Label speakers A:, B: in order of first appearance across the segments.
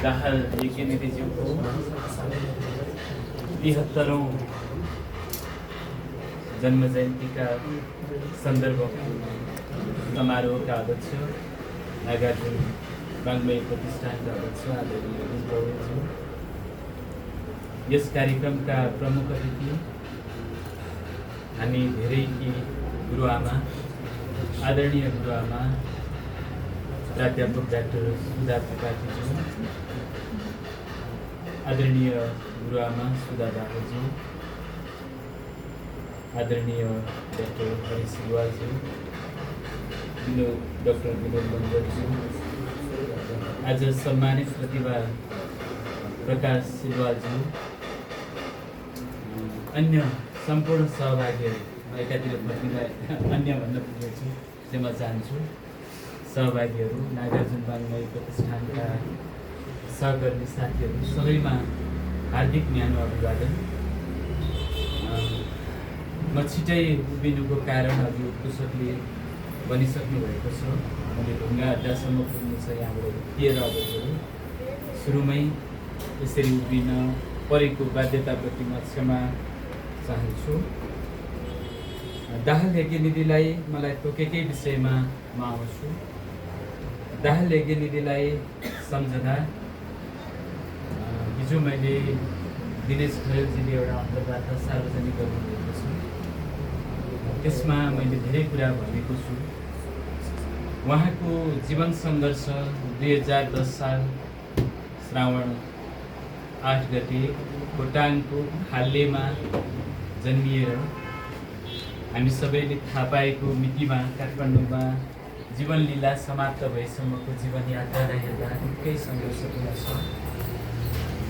A: दाहाल यज्ञनिधिज्यूको 73औं जन्म जयन्तीका सन्दर्भमा समारोहका अध्यक्ष नागार्जुन वाङ्मय प्रतिष्ठानका अध्यक्ष आदरणीय गुरुज्यू, यस कार्यक्रमका प्रमुख अतिथि हामी धेरैकी गुरुआमा, आदरणीय गुरुआमा प्राध्यापक डाक्टर सुधा त्रिपाठीज्यू, आदरणीय गुरुआमा सुधा बाबुज्यू, आदरणीय डाक्टर हरि सिलवालज्यू, डाक्टर विनोद मन्जरज्यू, आज सम्मानित प्रतिभा प्रकाश सिलवालज्यू, अन्य सम्पूर्ण सहभागीहरू, म एकातिर प्रतिभा अन्य भन्न पुगेछु, क्षमा चाहन्छु, सहभागीहरू, नागार्जुन वाङ्मय प्रतिष्ठानका सहकर्मी साथीहरू सबैमा हार्दिक न्यानो अभिवादन। म छिटै उभिनुको कारण अघि उत्कृष्टले भनिसक्नु भएको छ। मैले ढुङ्गा अड्डासम्म पुग्नु छ, यहाँबाट 13 अबहरू सुरुमै यसरी उभिन परेको बाध्यताप्रति म क्षमा चाहन्छु। दाहाल यज्ञनिधिलाई मलाई तोकेकै विषयमा म आउँछु। दाहाल यज्ञनिधिलाई सम्झँदा हिजो मैले दिनेश खरेलजीले एउटा अन्तर्वार्ता सार्वजनिक गर्नुभएको छ, त्यसमा मैले धेरै कुरा भनेको छु। उहाँको जीवन सङ्घर्ष 2010 साल श्रावण 8 गते खोटाङको खाल्लेमा जन्मिएर हामी सबैले थाहा पाएको मितिमा काठमाडौँमा जीवन लीला समाप्त भएसम्मको जीवन यात्रालाई हेर्दा निकै सङ्घर्षपूर्ण छ।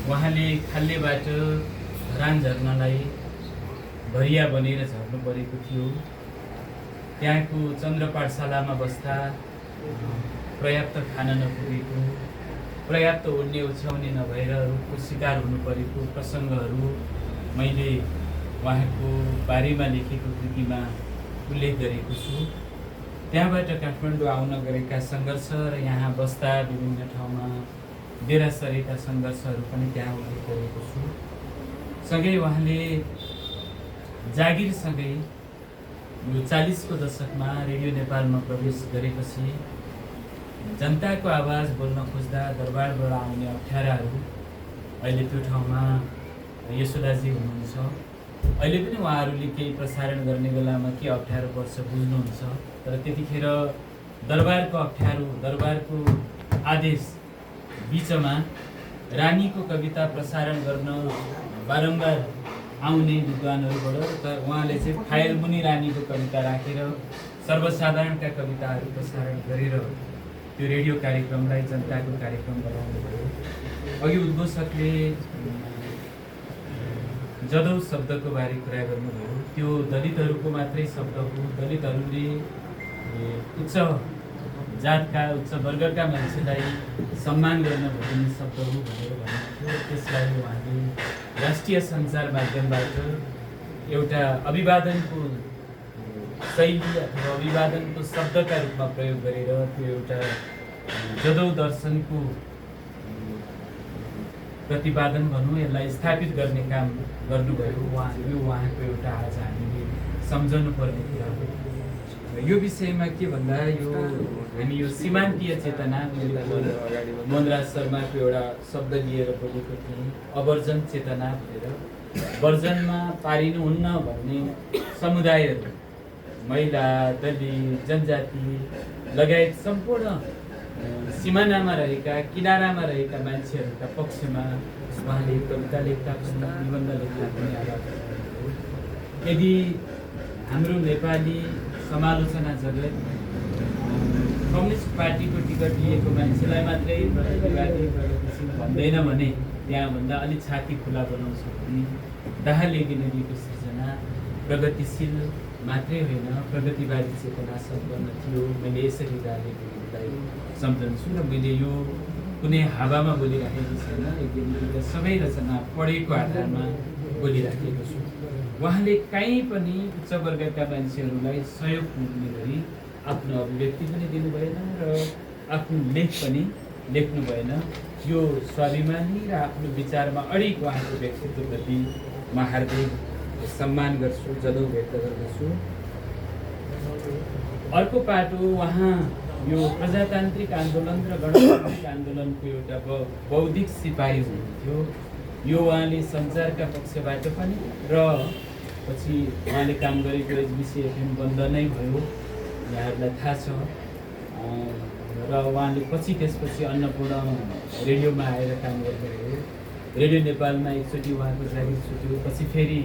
A: उहाँले खाल्लेबाट धरान झर्नलाई भरिया बनेर झर्नु परेको थियो। त्यहाँको चन्द्र पाठशालामा बस्दा पर्याप्त खान नपुगेको, पर्याप्त ओड्ने ओछ्याउने नभएर रोगको शिकार हुनु परेको प्रसङ्गहरू मैले उहाँको बारेमा लेखेको कृतिमा उल्लेख गरेको छु। त्यहाँबाट काठमाडौँ आउन गरेका सङ्घर्ष र यहाँ बस्दा विभिन्न ठाउँमा डेरा सरेका सङ्घर्षहरू पनि त्यहाँ उल्लेख गरेको छु। सँगै उहाँले जागिरसँगै यो 40 को दशकमा रेडियो नेपालमा प्रवेश गरेपछि जनताको आवाज बोल्न खोज्दा दरबारबाट आउने अप्ठ्याराहरू, अहिले त्यो ठाउँमा यशोदाजी हुनुहुन्छ, अहिले पनि उहाँहरूले केही प्रसारण गर्ने बेलामा के अप्ठ्यारो पर्छ बुझ्नुहुन्छ, तर त्यतिखेर दरबारको अप्ठ्यारो, दरबारको आदेश बिचमा रानीको कविता प्रसारण गर्न बारम्बार आउने विद्वानहरूबाट उहाँले चाहिँ फाइल मुनि रानीको कविता राखेर सर्वसाधारणका कविताहरू प्रसारण गरेर त्यो रेडियो कार्यक्रमलाई जनताको कार्यक्रम बनाउनु भयो। अघि उद्घोषकले जदौ शब्दको बारे कुरा गर्नुभयो, त्यो दलितहरूको मात्रै शब्द हो। दलितहरूले उच्च जातका, उच्च वर्गका मान्छेलाई सम्मान गर्न खोज्ने शब्द हो भनेर भन्नुहुन्थ्यो। त्यसलाई उहाँले राष्ट्रिय सञ्चार माध्यमबाट एउटा अभिवादनको शैली अथवा अभिवादनको शब्दका रूपमा प्रयोग गरेर त्यो एउटा जदौ दर्शनको प्रतिपादन भनौँ, यसलाई स्थापित गर्ने काम गर्नुभयो उहाँले। उहाँको एउटा आज हामीले सम्झनु पर्ने कुरा हो। यो विषयमा के भन्दा यो हामी यो सीमान्तीय चेतना, मनराज शर्माको एउटा शब्द लिएर बोलेको थिएँ, अवर्जन चेतना भनेर। वर्जनमा पारिनुहुन्न भन्ने समुदायहरू, महिला, दलित, जनजाति लगायत सम्पूर्ण सिमानामा रहेका, किनारामा रहेका मान्छेहरूका पक्षमा उहाँले कविता लेख्दा पनि, निबन्ध लेख्दा पनि आवाज उठाउनुभयो। यदि हाम्रो नेपाली समालोचना जगत कम्युनिस्ट पार्टीको टिकट लिएको मान्छेलाई मात्रै प्रतिवादी प्रगतिशील भन्दैन भने त्यहाँभन्दा अलिक छाती खुला बनाउँछ भने दाहाल यज्ञनिधिको सृजना प्रगतिशील मात्रै होइन, प्रगतिवादी चेतना सम्पन्न थियो। मैले यसरी दाहाल यज्ञनिधिलाई सम्झन्छु र मैले यो कुनै हावामा बोलिराखेको छैन। यज्ञनिधिका सबै रचना पढेको आधारमा बोलिराखेको छु। उहाँले कहीँ पनि उच्च वर्गका मान्छेहरूलाई सहयोग पुग्ने गरी आफ्नो अभिव्यक्ति पनि दिनु भएन र आफ्नो लेख पनि लेख्नु भएन। यो स्वाभिमानी र आफ्नो विचारमा अडिक उहाँको व्यक्तित्वप्रति म हार्दिक सम्मान गर्छु, जदौ व्यक्त गर्दछु। अर्को पाटो उहाँ यो प्रजातान्त्रिक आन्दोलन र गणतान्त्रिक आन्दोलनको एउटा बौद्धिक सिपाही हुनुहुन्थ्यो। यो उहाँले सञ्चारका पक्षबाट पनि र पछि उहाँले काम गरेको एचबिसी एफएम बन्द नै भयो, यहाँहरूलाई थाहा छ। र उहाँले त्यसपछि अन्नपूर्ण रेडियोमा आएर काम गर्नुभयो। रेडियो नेपालमा एकचोटि उहाँको जागिर छुट्यो, पछि फेरि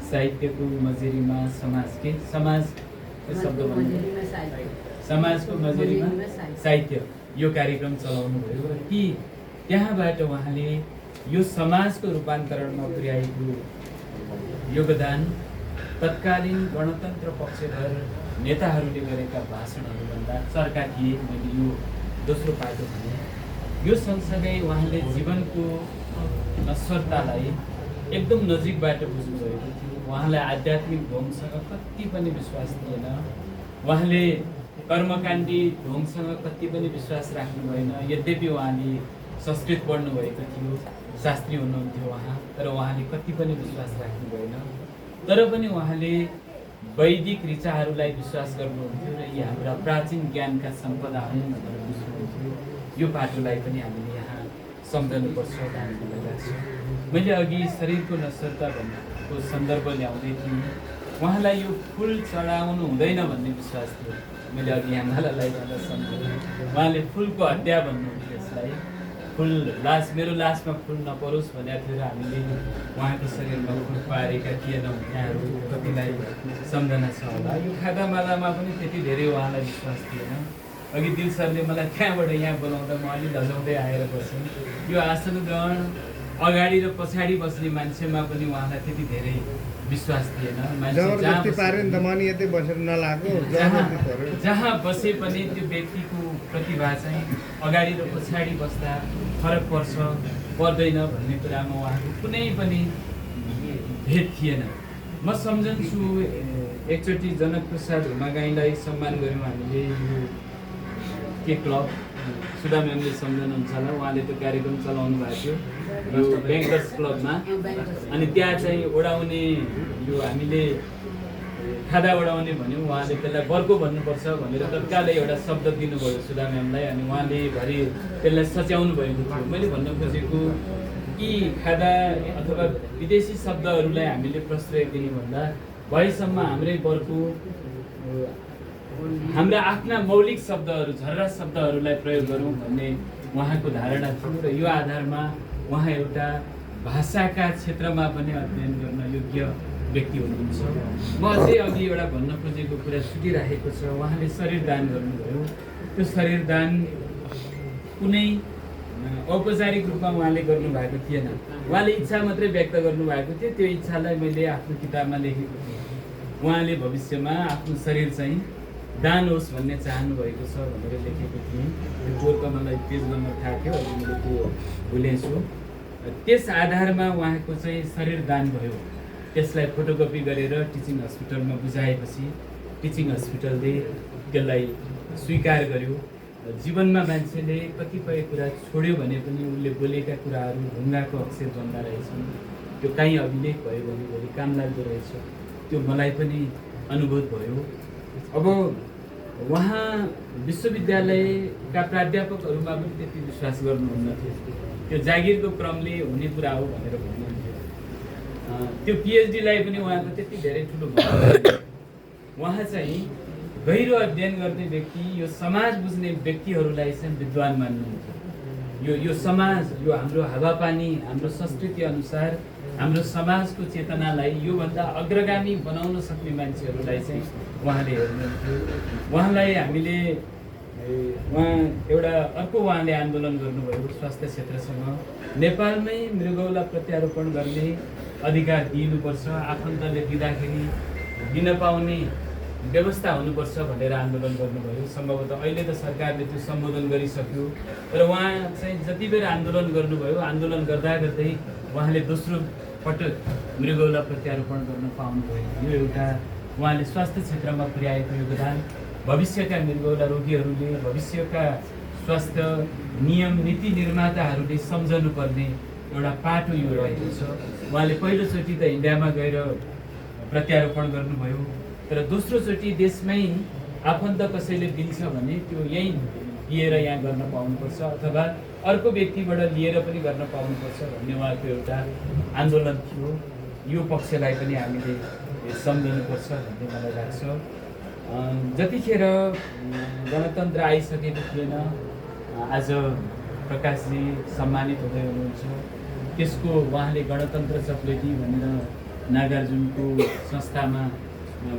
A: साहित्यको मजेरीमा समाजको मजेरीमा साहित्य यो कार्यक्रम चलाउनु भयो। र त्यहाँबाट उहाँले यो समाजको रूपान्तरणमा पुर्याएको योगदान तत्कालीन गणतन्त्र पक्षधर नेताहरूले गरेका भाषणहरूभन्दा चर्का थिए। मैले यो दोस्रो पाटो भने यो सँगसँगै उहाँले जीवनको नश्वरतालाई एकदम नजिकबाट बुझ्नुभएको थियो। उहाँलाई आध्यात्मिक ढोङसँग कति पनि विश्वास थिएन। उहाँले कर्मकाण्डी ढोङसँग कति पनि विश्वास राख्नु भएन। यद्यपि उहाँले संस्कृत पढ्नुभएको थियो, शास्त्री हुनुहुन्थ्यो उहाँ, तर उहाँले कति पनि विश्वास राख्नु भएन। तर पनि उहाँले वैदिक ऋचाहरूलाई विश्वास गर्नुहुन्थ्यो र यी हाम्रा प्राचीन ज्ञानका सम्पदा हुन् भनेर बुझ्नुहुन्थ्यो। यो पाटोलाई पनि हामीले यहाँ सम्झनुपर्छ भन्ने लाग्छ। मैले अघि शरीरको नश्वरता भन्नेको सन्दर्भ ल्याउँदै थिएँ। उहाँलाई यो फुल चढाउनु हुँदैन भन्ने विश्वास थियो। मैले अघि यहाँ मालालाई भन्दा सम्झेँ, उहाँले फुलको हत्या भन्नुहुन्थ्यो। यसलाई फुल मेरो लासमा फुल नपरोस् भनेको थियो र हामीले उहाँको शरीरमा फुल पारेका थिएनौँ। यहाँहरू कतिलाई सम्झना छ होला। यो खादामालामा पनि त्यति धेरै उहाँलाई विश्वास थिएन। अघि दिल सरले मलाई त्यहाँबाट यहाँ बोलाउँदा म अलि लजाउँदै आएर बसेँ। यो आसन ग्रहण अगाडि र पछाडि बस्ने मान्छेमा पनि उहाँलाई त्यति धेरै विश्वास थिएन। जहाँ बसे पनि त्यो व्यक्तिको प्रतिभा चाहिँ अगाडि र पछाडि बस्दा फरक पर्दैन भन्ने कुरामा उहाँको कुनै पनि भेद थिएन। म सम्झन्छु एकचोटि जनकप्रसाद हुमागाईलाई सम्मान गऱ्यौँ हामीले यो के क्लब सुधा म्यामले सम्झनुहुन्छ होला। उहाँले त्यो कार्यक्रम चलाउनु भएको थियो यो ब्याङ्कर्स क्लबमा। अनि त्यहाँ चाहिँ ओडाउने यो हामीले खादा ओडाउने भन्यौँ। उहाँले त्यसलाई बर्को भन्नुपर्छ भनेर तत्कालै एउटा शब्द दिनुभयो सुधा म्यामलाई। अनि उहाँले घरि त्यसलाई सच्याउनु भएको थियो। मैले भन्न खोजेको कि खादा अथवा विदेशी शब्दहरूलाई हामीले प्रश्रय दिनुभन्दा भएसम्म हाम्रै बर्को हाम्रा आफ्ना मौलिक शब्दहरू, झर्रा शब्दहरूलाई प्रयोग गरौँ भन्ने उहाँको धारणा थियो। र यो आधारमा उहाँ एउटा भाषाका क्षेत्रमा पनि अध्ययन गर्न योग्य व्यक्ति हुनुहुन्छ। म अझै अघि एउटा भन्न खोजेको कुरा छुटिराखेको छ। उहाँले शरीर दान गर्नुभयो। त्यो शरीर दान कुनै औपचारिक रूपमा उहाँले गर्नुभएको थिएन। उहाँले इच्छा मात्रै व्यक्त गर्नुभएको थियो। त्यो इच्छालाई मैले आफ्नो किताबमा लेखेको थिएँ। उहाँले भविष्यमा आफ्नो शरीर चाहिँ दान होस् भन्ने चाहनु भएको छ भनेर लेखेको थिएँ। त्यो कोरको मलाई पेज नम्बर थाहा थियो, अहिले मैले त्यो भुलेछु। त्यस आधारमा उहाँको चाहिँ शरीर दान भयो। त्यसलाई फोटोकपी गरेर टिचिङ हस्पिटलमा बुझाएपछि टिचिङ हस्पिटलले त्यसलाई स्वीकार गर्यो। जीवनमा मान्छेले कतिपय कुरा छोड्यो भने पनि उसले बोलेका कुराहरू ढुङ्गाको अक्षर बन्दा रहेछन्। त्यो काहीँ अभिलेख भयो भने भोलि काम लाग्दो रहेछ। त्यो मलाई पनि अनुभूत भयो। अब उहाँ विश्वविद्यालयका प्राध्यापकहरूमा पनि त्यति विश्वास गर्नुहुन्न थियो। त्यो जागिरको क्रमले हुने कुरा हो भनेर भन्नुहुन्थ्यो। त्यो पिएचडीलाई पनि उहाँको त्यति धेरै ठुलो उहाँ चाहिँ गहिरो अध्ययन गर्ने व्यक्ति, यो समाज बुझ्ने व्यक्तिहरूलाई चाहिँ विद्वान मान्नुहुन्थ्यो। यो समाज, यो हाम्रो हावापानी, हाम्रो संस्कृति अनुसार हाम्रो समाजको चेतनालाई योभन्दा अग्रगामी बनाउन सक्ने मान्छेहरूलाई चाहिँ उहाँले हेर्नुहुन्थ्यो। उहाँलाई हामीले एउटा अर्को उहाँले आन्दोलन गर्नुभयो स्वास्थ्य क्षेत्रसँग। नेपालमै मृगौला प्रत्यारोपण गर्ने अधिकार दिनुपर्छ, आफन्तले दिँदाखेरि दिन पाउने व्यवस्था हुनुपर्छ भनेर आन्दोलन गर्नुभयो। सम्भवतः अहिले त सरकारले त्यो सम्बोधन गरिसक्यो। तर उहाँ चाहिँ जति बेर आन्दोलन गर्नुभयो, आन्दोलन गर्दा गर्दै उहाँले दोस्रो पटक मृगौला प्रत्यारोपण गर्न पाउनुभयो। यो एउटा उहाँले स्वास्थ्य क्षेत्रमा पुर्याएको योगदान, भविष्यका मृगौला रोगीहरूले, भविष्यका स्वास्थ्य नियम नीति निर्माताहरूले सम्झनुपर्ने एउटा पाटो यो रहेको छ। उहाँले पहिलोचोटि त इन्डियामा गएर प्रत्यारोपण गर्नुभयो, तर दोस्रोचोटि देशमै आफन्त कसैले दिन्छ भने त्यो यहीँ दिएर यहाँ गर्न पाउनुपर्छ अथवा अर्को व्यक्तिबाट लिएर पनि गर्न पाउनुपर्छ भन्ने उहाँको एउटा आन्दोलन थियो। यो पक्षलाई पनि हामीले सम्झिनुपर्छ भन्ने मलाई लाग्छ। जतिखेर गणतन्त्र आइसकेको थिएन, आज प्रकाशजी सम्मानित हुँदै हुनुहुन्छ, त्यसको उहाँले गणतन्त्र चक्लेटी भनेर नागार्जुनको संस्थामा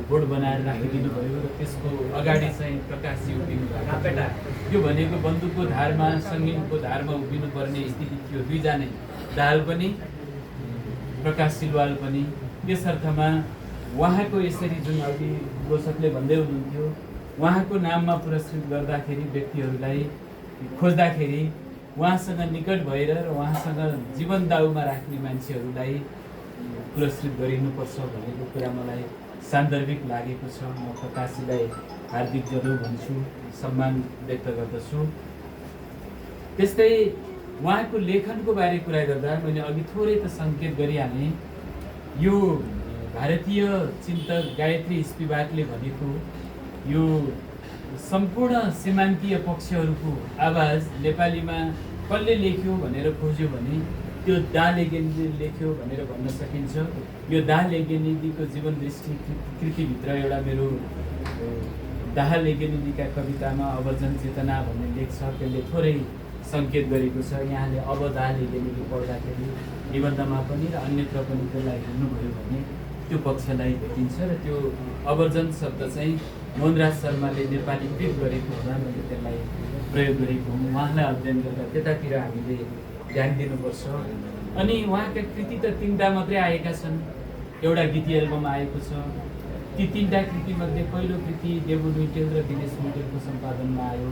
A: बोर्ड बनाएर राखिदिनु भयो र त्यसको अगाडि चाहिँ प्रकाशजी उभिनु भएको। यो भनेको बन्दुकको धारमा सङ्गीनको धारमा उभिनु पर्ने स्थिति थियो। दुईजनै दाहाल पनि प्रकाश सिलवाल पनि। त्यस अर्थमा उहाँको यसरी जुन अघि रोचकले भन्दै हुनुहुन्थ्यो, उहाँको नाममा पुरस्कृत गर्दाखेरि व्यक्तिहरूलाई खोज्दाखेरि उहाँसँग निकट भएर र उहाँसँग जीवन दाउमा राख्ने मान्छेहरूलाई पुरस्कृत गरिनुपर्छ भनेको कुरा मलाई सान्दर्भिक लागेको छ। म प्रकाशजीलाई हार्दिक जरो भन्छु, सम्मान व्यक्त गर्दछु। त्यस्तै उहाँको लेखनको बारे कुरा गर्दा मैले अघि थोरै त सङ्केत गरिहालेँ। यो भारतीय चिन्तक गायत्री स्पिवाकले भनेको यो सम्पूर्ण सीमान्तीय पक्षहरूको आवाज नेपालीमा कसले लेख्यो भनेर खोज्यो भने त्यो डा लेगेनीले लेख्यो भनेर भन्न सकिन्छ। यो डा लेगेनीको जीवन दृष्टि कृतिभित्र एउटा मेरो दाहा लेगेनीका कवितामा अवजन चेतना भन्ने लेख छ, त्यसले थोरै सङ्केत गरेको छ। यहाँले अब डा लेगेनीले पढ्दाखेरि निबन्धमा पनि र अन्यत्र पनि त्यसलाई हेर्नुभयो भने त्यो पक्षलाई भेटिन्छ र त्यो अवर्जन शब्द चाहिँ मोहनराज शर्माले नेपालीकृत गरेको हुँदा मैले त्यसलाई प्रयोग गरेको हुँ। उहाँलाई अध्ययन गर्दा त्यतातिर हामीले ध्यान दिनुपर्छ। अनि उहाँका कृति त 3टा मात्रै आएका छन्। एउटा गीति एल्बम आएको छ। ती 3टा कृतिमध्ये पहिलो कृति देवु लुइटेल र दिनेश लुइटेलको सम्पादनमा आयो।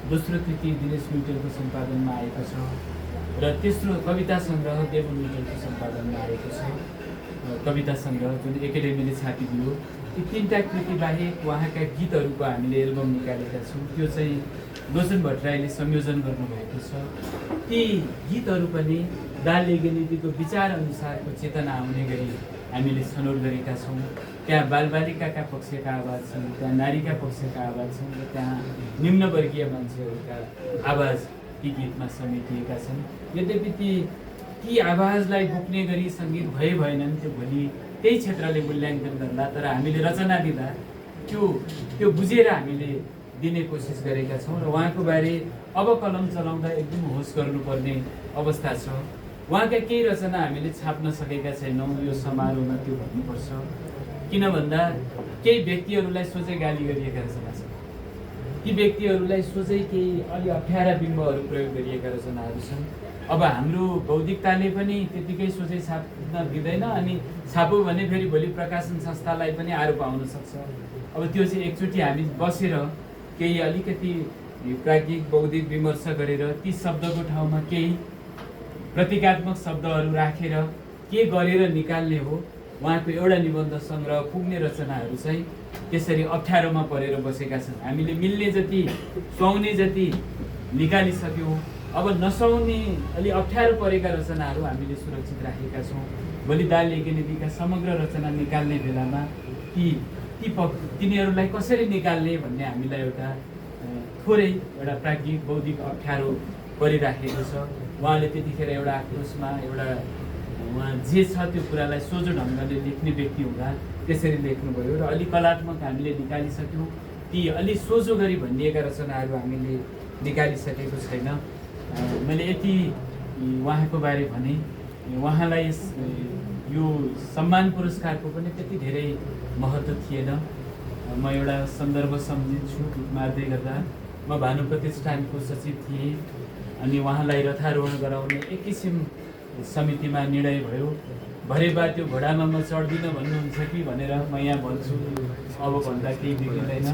A: दोस्रो कृति दिनेश लुइटेलको सम्पादनमा आएको छ र तेस्रो कविता सङ्ग्रह देवु लुइटेलको सम्पादनमा आएको छ। कविता सङ्ग्रह जुन एकाडेमीले छापिदियो। ती 3टा कृति बाहेक उहाँका गीतहरूको हामीले एल्बम निकालेका छौँ। त्यो चाहिँ लोचन भट्टराईले संयोजन गर्नुभएको छ। ती गीतहरू पनि डा लेगेनीजीको विचार अनुसारको चेतना आउने गरी हामीले छनौट गरेका छौँ। त्यहाँ बालबालिकाका पक्षका आवाज छन्, त्यहाँ नारीका पक्षका आवाज छन् र त्यहाँ निम्नवर्गीय मान्छेहरूका आवाज ती गीतमा समेटिएका छन्। यद्यपि ती आवाजलाई बोक्ने गरी सङ्गीत भएनन्, त्यो भोलि त्यही क्षेत्रले मूल्याङ्कन गर्ला। तर हामीले रचना दिँदा त्यो बुझेर हामीले दिने कोसिस गरेका छौँ र उहाँको बारे अब कलम चलाउँदा एकदम होस गर्नुपर्ने अवस्था छ। उहाँका केही रचना हामीले छाप्न सकेका छैनौँ, यो समारोहमा त्यो भन्नुपर्छ। किन भन्दा केही व्यक्तिहरूलाई सोझै गाली गरिएका रचना छन्, ती व्यक्तिहरूलाई सोझै केही अलि अप्ठ्यारा बिम्बहरू प्रयोग गरिएका रचनाहरू छन्। अब हाम्रो बौद्धिकताले पनि त्यतिकै सोझै छाप्न दिँदैन, अनि छापौँ भने फेरि भोलि प्रकाशन संस्थालाई पनि आरोप आउन सक्छ। अब त्यो चाहिँ एकचोटि हामी बसेर केही अलिकति प्राज्ञिक बौद्धिक विमर्श गरेर ती शब्दको ठाउँमा केही प्रतीकात्मक शब्दहरू राखेर के गरेर निकाल्ने हो। उहाँको एउटा निबन्ध सङ्ग्रह पुग्ने रचनाहरू चाहिँ त्यसरी अप्ठ्यारोमा परेर बसेका छन्। हामीले मिल्ने जति सुहाउने जति निकालिसक्यौँ। अब नसुहाउने अलि अप्ठ्यारो परेका रचनाहरू हामीले सुरक्षित राखेका छौँ। भोलि डा लेगेनीजीका समग्र रचना निकाल्ने बेलामा तिनीहरूलाई कसरी निकाल्ने भन्ने हामीलाई एउटा थोरै एउटा प्राज्ञिक बौद्धिक अप्ठ्यारो परिराखेको छ। उहाँले त्यतिखेर एउटा आक्रोशमा एउटा उहाँ जे छ त्यो कुरालाई सोझो ढङ्गले लेख्ने व्यक्ति हुँदा त्यसरी लेख्नुभयो र अलि कलात्मक हामीले निकालिसक्यौँ। ती अलि सोझो गरी भनिएका रचनाहरू हामीले निकालिसकेको छैन। मैले यति उहाँको बारे भने। उहाँलाई यो सम्मान पुरस्कारको पनि त्यति धेरै महत्त्व थिएन। म एउटा सन्दर्भ सम्झिन्छु मार्दै गर्दा। म भानु प्रतिष्ठानको सचिव थिएँ अनि उहाँलाई रथारोहण गराउने एक किसिम समितिमा निर्णय भयो। भरेबा त्यो घोडामा म चढ्दिनँ भन्नुहुन्छ कि भनेर म यहाँ भन्छु। अब भन्दा केही बिग्रिँदैन।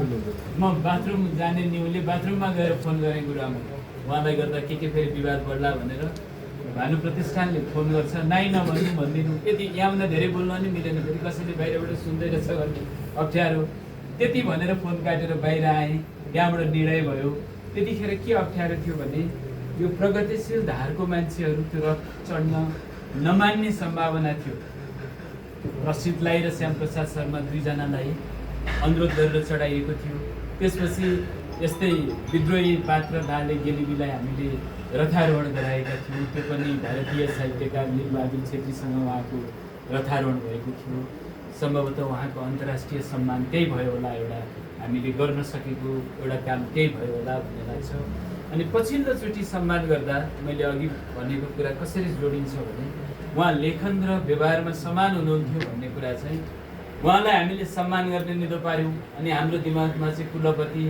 A: म बाथरुम जाने न्युले बाथरुममा गएर फोन गरेँ गुरुआमा, उहाँलाई गर्दा के फेरि विवाद बढ्ला भनेर। भानु प्रतिष्ठानले फोन गर्छ, नाइ नभन्नु भनिदिनु। त्यति यहाँभन्दा धेरै बोल्न नि मिलेन, फेरि कसैले बाहिरबाट सुन्दै रहेछ भन्ने अप्ठ्यारो। त्यति भनेर फोन काटेर बाहिर आएँ। त्यहाँबाट निर्णय भयो त्यतिखेर के अप्ठ्यारो थियो भने यो प्रगतिशील धारको मान्छेहरू त्यो रथ चढ्न नमान्ने सम्भावना थियो। रसिदलाई र श्यामप्रसाद शर्मा दुईजनालाई अनुरोध गरेर चढाइएको थियो। त्यसपछि यस्तै विद्रोही पात्र लाले गेलिबीलाई हामीले रथारोहण गराएका थियौँ। त्यो पनि भारतीय साहित्यकार लीलबहादुर छेत्रीसँग उहाँको रथारोहण भएको थियो। सम्भवतः उहाँको अन्तर्राष्ट्रिय सम्मान त्यही भयो होला, एउटा हामीले गर्न सकेको एउटा काम त्यही भयो होला भन्ने लाग्छ। अनि पछिल्लोचोटि सम्मान गर्दा मैले अघि भनेको कुरा कसरी जोडिन्छ भने उहाँ लेखन र व्यवहारमा समान हुनुहुन्थ्यो भन्ने कुरा चाहिँ उहाँलाई हामीले सम्मान गर्ने निधो पार्यौँ। अनि हाम्रो दिमागमा चाहिँ कुलपति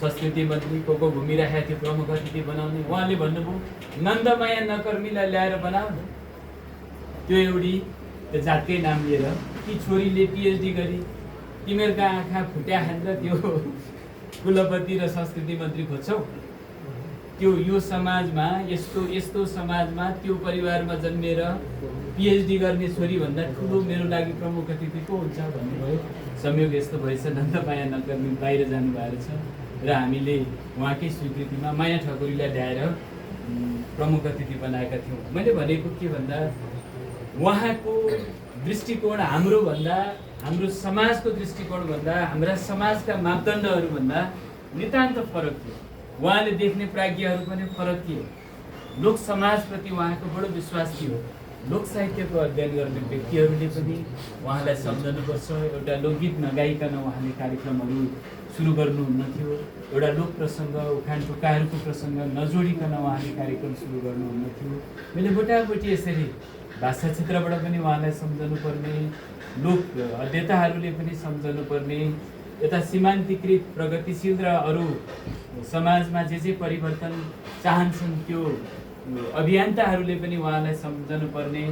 A: संस्कृति मन्त्री को घुमिरहेको थियो प्रमुख अतिथि बनाउने। उहाँले भन्नुभयो नन्दमाया नकर्मीलाई ल्याएर बनाऊ न। त्यो एउटी त्यो जातकै नाम लिएर कि छोरीले पिएचडी गरी तिमीहरूका आँखा फुट्या खान्छ त्यो कुलपति र संस्कृति मन्त्री खोज्छौ। त्यो यो समाजमा यस्तो समाजमा त्यो परिवारमा जन्मेर पिएचडी गर्ने छोरी भन्दा ठुलो मेरो लागि प्रमुख अतिथि को हुन्छ भन्नुभयो। संयोग यस्तो भएछ नन्दमाया नकर्मी बाहिर जानुभएको छ र हामीले उहाँकै स्वीकृतिमा माया ठकुरीलाई ल्याएर प्रमुख अतिथि बनाएका थियौँ। मैले भनेको के भन्दा उहाँको दृष्टिकोण हाम्रो समाजको दृष्टिकोणभन्दा हाम्रा समाजका मापदण्डहरूभन्दा नितान्त फरक थियो। उहाँले देख्ने प्राज्ञहरू पनि फरक थियो। लोक समाजप्रति उहाँको बडो विश्वास थियो। लोक साहित्यको अध्ययन गर्ने व्यक्तिहरूले पनि उहाँलाई सम्झनुपर्छ। एउटा लोकगीत नगाइकन उहाँले कार्यक्रमहरू सुरु गर्नुहुन्न थियो। एउटा लोक प्रसङ्ग उखान टोकाहरूको प्रसङ्ग नजोडिकन उहाँले कार्यक्रम सुरु गर्नुहुन्न थियो। मैले मोटामोटी यसरी भाषा क्षेत्रबाट पनि उहाँलाई सम्झनु पर्ने, लोक अध्येताहरूले पनि सम्झनु पर्ने, यता सीमान्तकृत प्रगतिशील र अरू समाजमा जे परिवर्तन चाहन्छन् त्यो अभियन्ताहरूले पनि उहाँलाई सम्झनु पर्ने,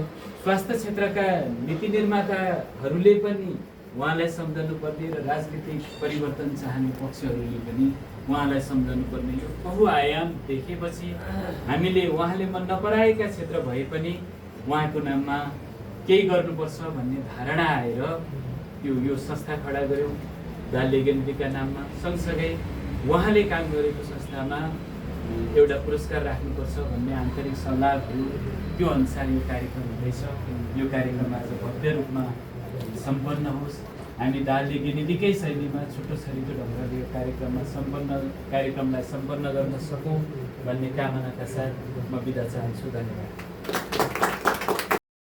A: स्वास्थ्य क्षेत्रका नीति निर्माताहरूले पनि उहाँलाई सम्झनु पर्ने र राजनीतिक परिवर्तन चाहने पक्षहरूले पनि उहाँलाई सम्झनु पर्ने। यो बहुआयाम देखेपछि हामीले उहाँले मन नपराएका क्षेत्र भए पनि उहाँको नाममा केही गर्नुपर्छ भन्ने धारणा आएर यो संस्था खडा गऱ्यौँ लाले गेलिबीका नाममा। सँगसँगै उहाँले काम गरेको संस्थामा एउटा पुरस्कार राख्नुपर्छ भन्ने आन्तरिक सल्लाह भयो। त्यो अनुसार यो कार्यक्रम हुँदैछ। यो कार्यक्रम आज भव्य रूपमा सम्पन्न होस्। हामी दाले गेलिबीकै शैलीमा छोटो छरितो ढङ्गले यो कार्यक्रमलाई सम्पन्न गर्न सकौँ भन्ने कामनाका साथ म बिदा चाहन्छु। धन्यवाद।